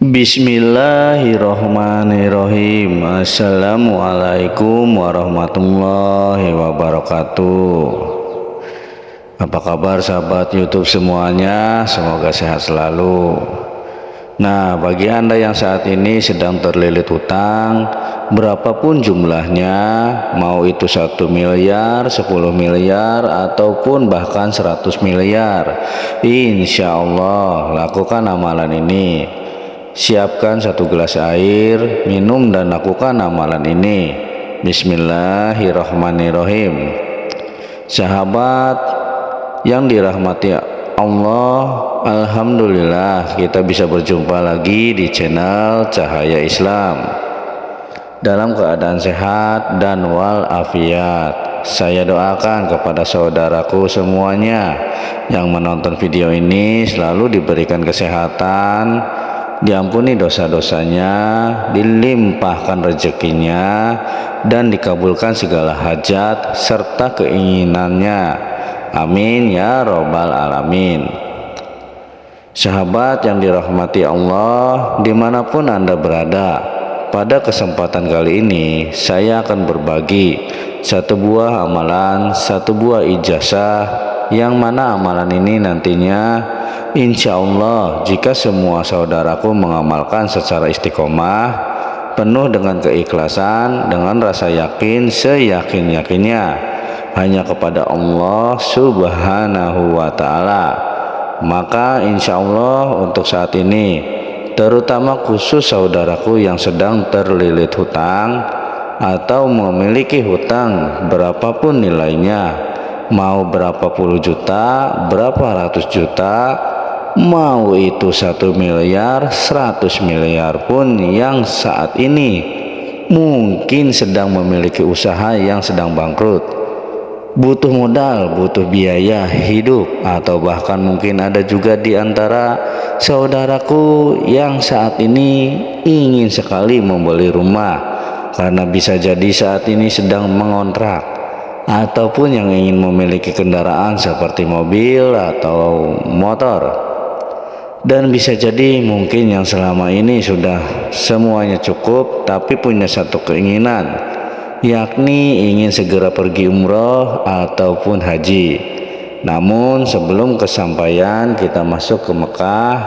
Bismillahirrahmanirrahim. Assalamualaikum warahmatullahi wabarakatuh. Apa kabar sahabat YouTube semuanya? Semoga sehat selalu. Nah, bagi Anda yang saat ini sedang terlilit hutang, berapapun jumlahnya, mau itu 1 miliar, 10 miliar, ataupun bahkan 100 miliar, insya Allah lakukan amalan ini. Siapkan 1 gelas air, minum dan lakukan amalan ini. Bismillahirrahmanirrahim. Sahabat yang dirahmati Allah, alhamdulillah kita bisa berjumpa lagi di channel Cahaya Islam dalam keadaan sehat dan walafiat. Saya doakan kepada saudaraku semuanya yang menonton video ini selalu diberikan kesehatan, diampuni dosa-dosanya, dilimpahkan rezekinya, dan dikabulkan segala hajat serta keinginannya. Amin ya robbal alamin. Sahabat yang dirahmati Allah, dimanapun Anda berada, pada kesempatan kali ini saya akan berbagi 1 buah amalan, 1 buah ijazah, yang mana amalan ini nantinya insya Allah jika semua saudaraku mengamalkan secara istiqomah, penuh dengan keikhlasan, dengan rasa yakin, seyakin-yakinnya hanya kepada Allah Subhanahu wa Ta'ala, maka insya Allah untuk saat ini, terutama khusus saudaraku yang sedang terlilit hutang atau memiliki hutang berapapun nilainya, mau berapa puluh juta, berapa ratus juta, mau itu 1 miliar, 100 miliar pun, yang saat ini mungkin sedang memiliki usaha yang sedang bangkrut, butuh modal, butuh biaya hidup, atau bahkan mungkin ada juga di antara saudaraku yang saat ini ingin sekali membeli rumah karena bisa jadi saat ini sedang mengontrak, ataupun yang ingin memiliki kendaraan seperti mobil atau motor, dan bisa jadi mungkin yang selama ini sudah semuanya cukup tapi punya satu keinginan, yakni ingin segera pergi umroh ataupun haji. Namun sebelum kesampaian kita masuk ke Mekah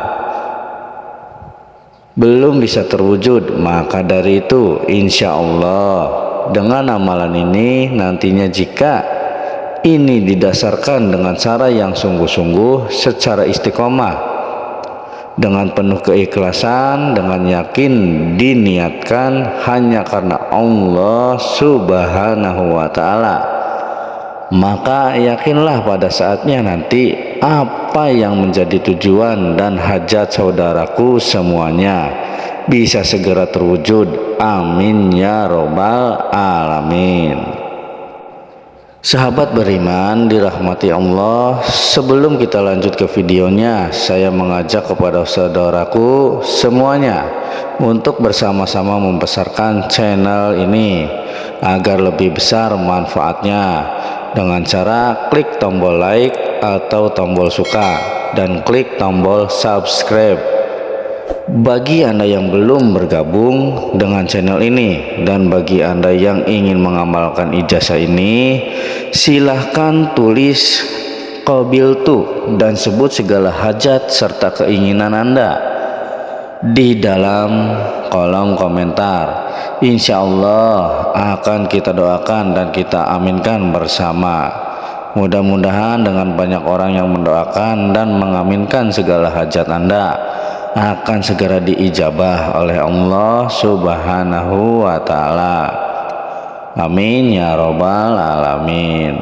belum bisa terwujud, maka dari itu insya Allah dengan amalan ini nantinya, jika ini didasarkan dengan cara yang sungguh-sungguh secara istiqomah, dengan penuh keikhlasan, dengan yakin diniatkan hanya karena Allah Subhanahu wa Ta'ala, maka yakinlah pada saatnya nanti apa yang menjadi tujuan dan hajat saudaraku semuanya bisa segera terwujud. Amin ya robbal alamin. Sahabat beriman dirahmati Allah, sebelum kita lanjut ke videonya, saya mengajak kepada saudaraku semuanya untuk bersama-sama membesarkan channel ini agar lebih besar manfaatnya dengan cara klik tombol like atau tombol suka dan klik tombol subscribe. Bagi Anda yang belum bergabung dengan channel ini, dan bagi Anda yang ingin mengamalkan ijazah ini, silahkan tulis qabiltu dan sebut segala hajat serta keinginan Anda di dalam kolom komentar. Insya Allah akan kita doakan dan kita aminkan bersama. Mudah-mudahan dengan banyak orang yang mendoakan dan mengaminkan segala hajat Anda akan segera diijabah oleh Allah Subhanahu wa Ta'ala. Amin ya robbal alamin.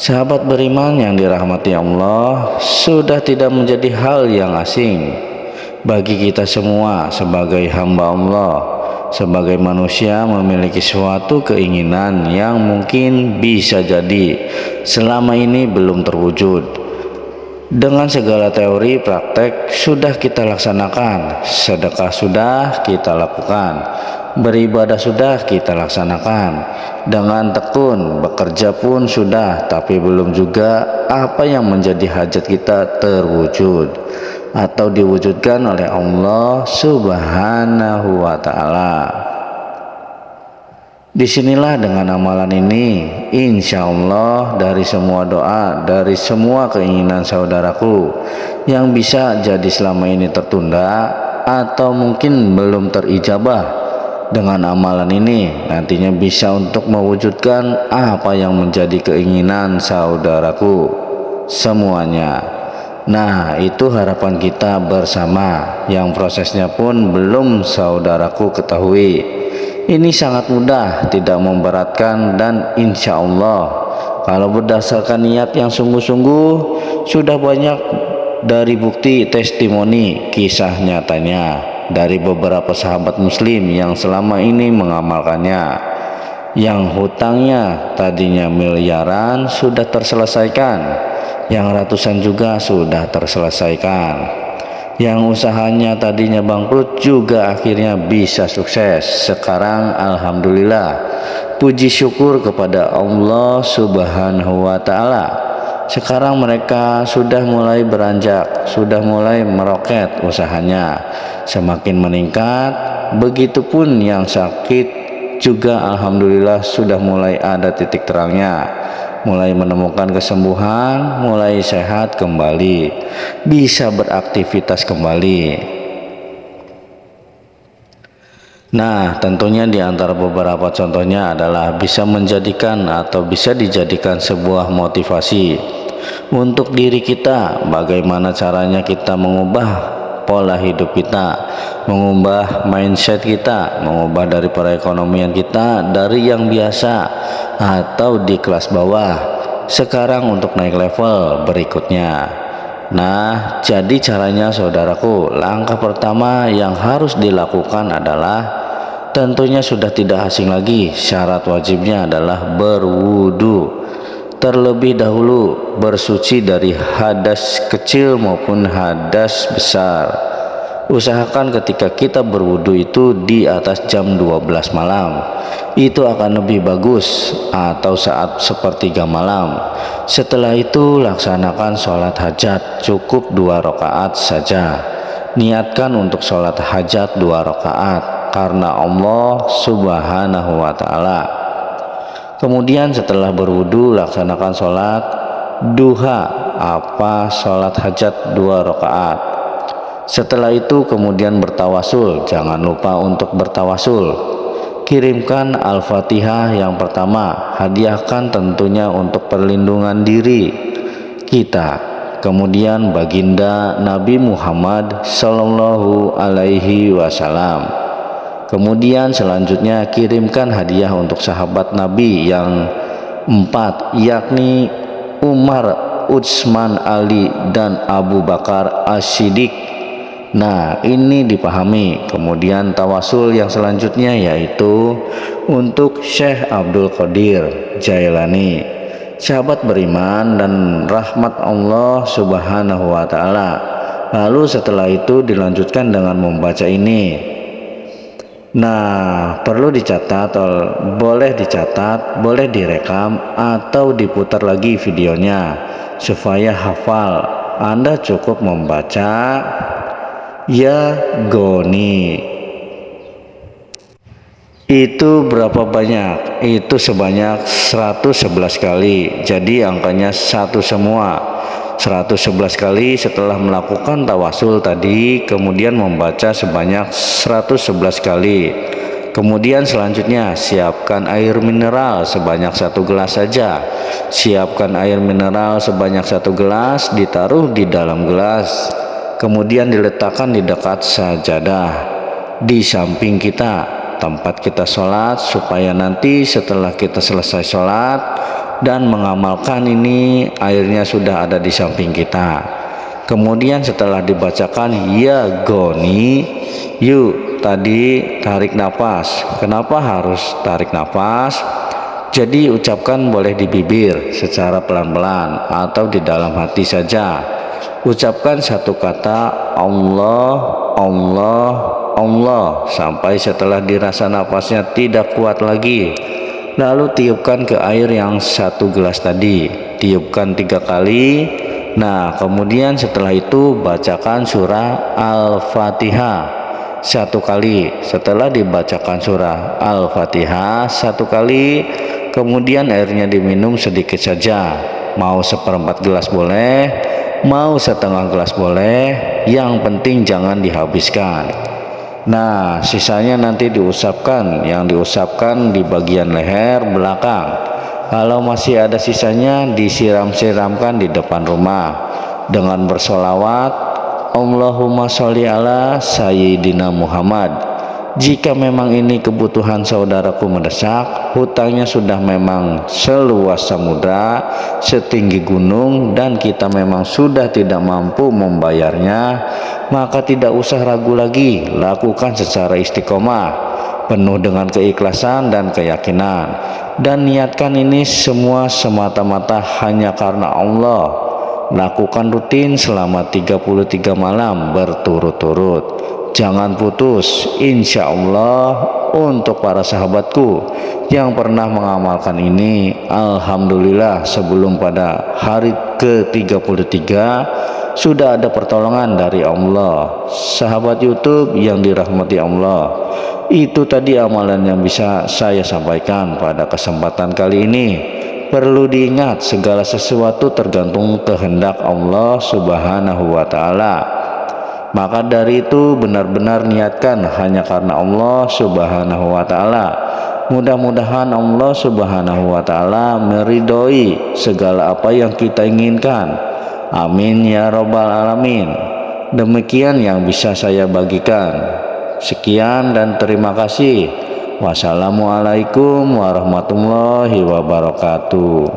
Sahabat beriman yang dirahmati Allah, sudah tidak menjadi hal yang asing bagi kita semua sebagai hamba Allah, sebagai manusia memiliki suatu keinginan yang mungkin bisa jadi selama ini belum terwujud. Dengan segala teori praktek sudah kita laksanakan, sedekah sudah kita lakukan, beribadah sudah kita laksanakan dengan tekun, bekerja pun sudah, tapi belum juga apa yang menjadi hajat kita terwujud atau diwujudkan oleh Allah Subhanahu wa Ta'ala. Disinilah dengan amalan ini, insya Allah dari semua doa, dari semua keinginan saudaraku yang bisa jadi selama ini tertunda atau mungkin belum terijabah, dengan amalan ini nantinya bisa untuk mewujudkan apa yang menjadi keinginan saudaraku semuanya. Nah, itu harapan kita bersama yang prosesnya pun belum saudaraku ketahui. Ini sangat mudah, tidak memberatkan, dan insya Allah kalau berdasarkan niat yang sungguh-sungguh sudah banyak dari bukti testimoni kisah nyatanya dari beberapa sahabat muslim yang selama ini mengamalkannya, yang hutangnya tadinya miliaran sudah terselesaikan, yang ratusan juga sudah terselesaikan, yang usahanya tadinya bangkrut juga akhirnya bisa sukses. Sekarang alhamdulillah, puji syukur kepada Allah Subhanahu wa Ta'ala, sekarang mereka sudah mulai beranjak, sudah mulai meroket usahanya, semakin meningkat. Begitupun yang sakit juga alhamdulillah sudah mulai ada titik terangnya, mulai menemukan kesembuhan, mulai sehat kembali, bisa beraktivitas kembali. Nah, tentunya di antara beberapa contohnya adalah bisa menjadikan atau bisa dijadikan sebuah motivasi untuk diri kita, bagaimana caranya kita mengubah pola hidup kita, mengubah mindset kita, mengubah dari perekonomian kita dari yang biasa atau di kelas bawah sekarang untuk naik level berikutnya. Nah, jadi caranya saudaraku, langkah pertama yang harus dilakukan adalah tentunya sudah tidak asing lagi, syarat wajibnya adalah berwudu. Terlebih dahulu bersuci dari hadas kecil maupun hadas besar. Usahakan ketika kita berwudu itu di atas jam 12 malam. Itu akan lebih bagus, atau saat sepertiga malam. Setelah itu laksanakan sholat hajat, cukup 2 rakaat saja. Niatkan untuk sholat hajat 2 rakaat karena Allah Subhanahu wa Ta'ala. Kemudian setelah berwudu laksanakan sholat duha, sholat hajat 2 rakaat. Setelah itu kemudian bertawasul, jangan lupa untuk bertawasul. Kirimkan Al-Fatihah yang pertama, hadiahkan tentunya untuk perlindungan diri kita. Kemudian baginda Nabi Muhammad Sallallahu Alaihi Wasallam. Kemudian selanjutnya kirimkan hadiah untuk sahabat Nabi yang 4, yakni Umar, Utsman, Ali, dan Abu Bakar As-Siddiq. Nah, ini dipahami. Kemudian tawasul yang selanjutnya yaitu untuk Syekh Abdul Qadir Jailani, sahabat beriman dan rahmat Allah Subhanahu wa Ta'ala. Lalu setelah itu dilanjutkan dengan membaca ini. Nah, perlu dicatat, boleh dicatat, boleh direkam, atau diputar lagi videonya supaya hafal. Anda cukup membaca ya goni. Itu berapa banyak? Itu sebanyak 111 kali. Jadi angkanya 1 semua. 111 kali setelah melakukan tawasul tadi, kemudian membaca sebanyak 111 kali. Kemudian selanjutnya siapkan air mineral sebanyak 1 gelas saja. Siapkan air mineral sebanyak 1 gelas, ditaruh di dalam gelas. Kemudian diletakkan di dekat sajadah di samping kita, tempat kita sholat, supaya nanti setelah kita selesai sholat dan mengamalkan ini, airnya sudah ada di samping kita. Kemudian setelah dibacakan ya goni, yuk tadi tarik nafas. Kenapa harus tarik nafas? Jadi ucapkan boleh di bibir secara pelan-pelan atau di dalam hati saja. Ucapkan 1 kata Allah Allah, Allah, sampai setelah dirasa napasnya tidak kuat lagi. Lalu tiupkan ke air yang 1 gelas tadi, tiupkan 3 kali. Nah, kemudian setelah itu bacakan surah Al-Fatihah 1 kali. Setelah dibacakan surah Al-Fatihah 1 kali, kemudian airnya diminum sedikit saja. Mau 1/4 gelas boleh, mau 1/2 gelas boleh, yang penting jangan dihabiskan. Nah, sisanya nanti diusapkan, yang diusapkan di bagian leher belakang. Kalau masih ada sisanya, disiram-siramkan di depan rumah dengan bersolawat, Allahumma sholli ala Sayyidina Muhammad. Jika memang ini kebutuhan saudaraku mendesak, hutangnya sudah memang seluas samudra, setinggi gunung, dan kita memang sudah tidak mampu membayarnya, maka tidak usah ragu lagi, lakukan secara istiqomah, penuh dengan keikhlasan dan keyakinan, dan niatkan ini semua semata-mata hanya karena Allah. Lakukan rutin selama 33 malam berturut-turut. Jangan putus, insya Allah. Untuk para sahabatku yang pernah mengamalkan ini, alhamdulillah sebelum pada hari ke-33 sudah ada pertolongan dari Allah. Sahabat YouTube yang dirahmati Allah, itu tadi amalan yang bisa saya sampaikan pada kesempatan kali ini. Perlu diingat, segala sesuatu tergantung kehendak Allah Subhanahu wa Ta'ala. Maka dari itu benar-benar niatkan hanya karena Allah Subhanahu wa Ta'ala. Mudah-mudahan Allah Subhanahu wa Ta'ala meridhoi segala apa yang kita inginkan. Amin ya robbal alamin. Demikian yang bisa saya bagikan. Sekian dan terima kasih. Wassalamualaikum warahmatullahi wabarakatuh.